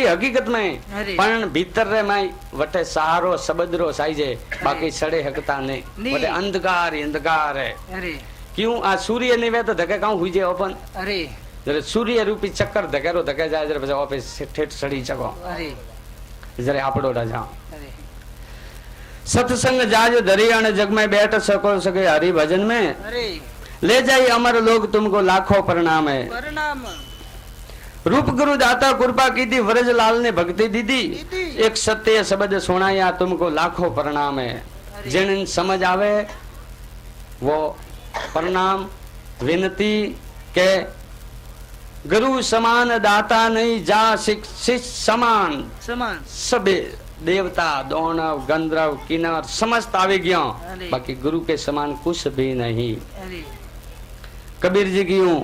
हकीकत में पण भीतर रे में वटे सहारो सबदरो साइजे बाकी सड़े हकता नहीं वटे अंधकार ही अंधकार है। अरे क्यों आ सूर्य नहीं वे तो धके काऊ हुई जे ओपन अरे जरे सूर्य रूपी चक्कर धकेरो धके जाए जरे પછી ઓફિસ ठेठ सड़ी चको अरे जरे आपड़ो राजा अरे सत्संग जाज दरियाण जग में बैठ सको सके हरि भजन में अरे ले जाई अमर लोग तुमको लाखों प्रणाम है। प्रणाम रूप गुरु दाता कृपा की थी व्रज लाल ने भक्ति दी थी एक सत्य शब्द सुनाया तुमको लाखों प्रणाम है। जिन समझ आवे वो प्रणाम विनती के गुरु समान दाता नहीं जा शिष्य समान समान सबे देवता दानव गंधर्व किन्नर समस्त आवे गया बाकी गुरु के समान कुछ भी नहीं। कबीर जी की यूं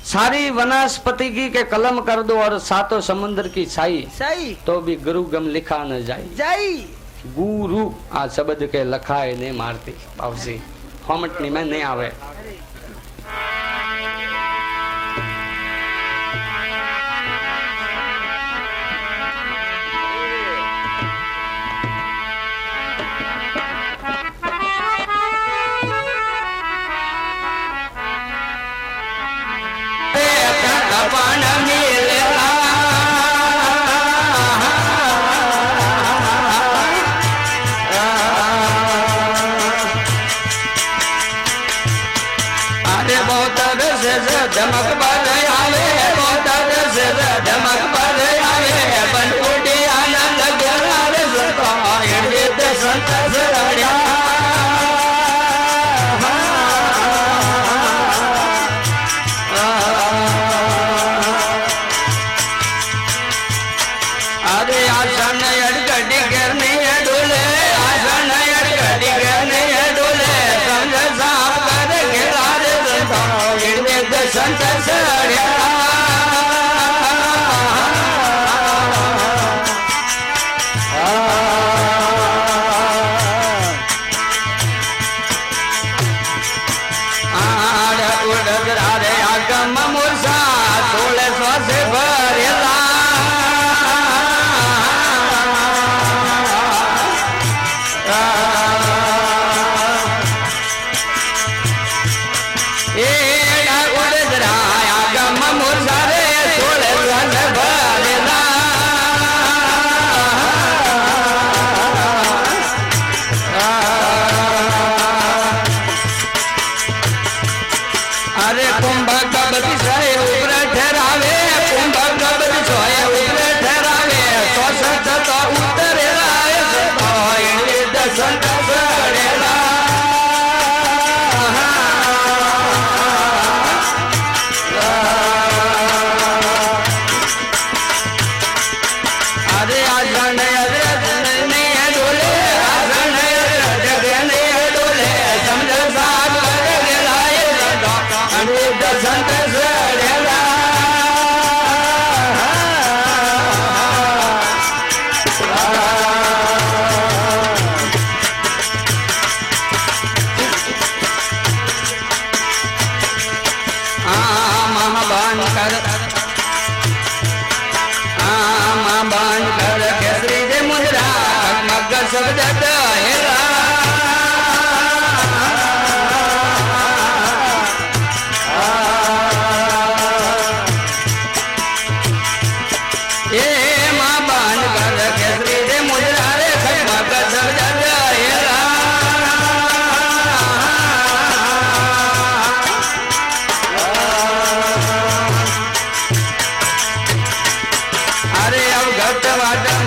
सारी वनस्पति की के कलम कर दो और सातों समुद्र की छाई तो भी गुरु गम लिखा न जाई गुरु आ शब्द के लखाए ने मारती बाबूजी होमटनी में नहीं आवे। धमक पर आवे बहुत रस धमक पर आवे बन उठे आनंद गरा रस तो संत सरण्या अरे आसन अड़गड़ी करनी है डोले आसन अड़गड़ी करनी है डोले संग साफ कर गिरा रे संत सरण्या आगम मूर्छा तोले श्वास भरेला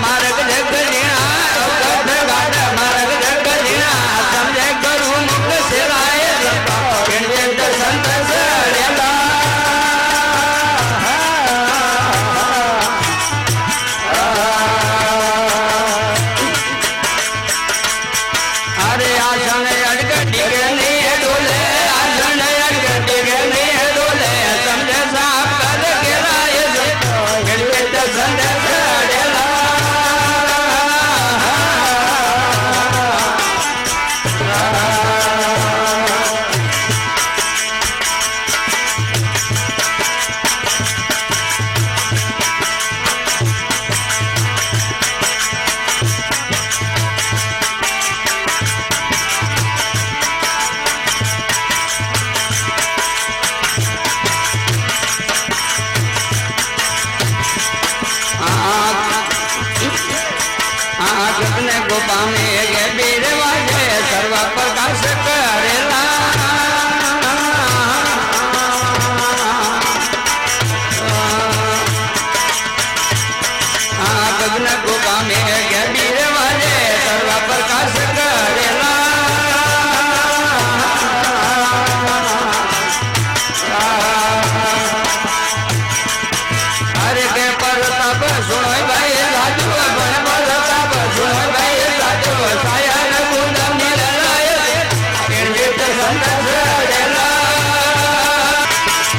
मार्ग जग को पामे गे बीर वाजे सर्व प्रकाश करेला गगन को पामे गे बीर वाजे सर्व प्रकाश करेला अरे के परताप सुनो भाई राजू बन परताप सुनो भाई राजू साया गुण निरलाय निर्जित संत रेला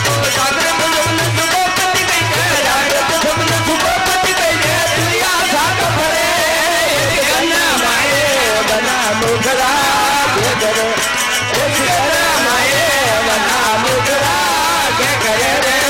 तो सागर गुण सुखपति कहे राजत सबन सुखपति कहे दुनिया साथ भरे गन माए बना मुखरा के करे एक माए बना मुखरा के करे रे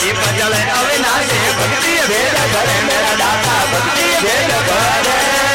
अविनाशी भक्ति भेद करे मेरा दाता भक्ति भेद करे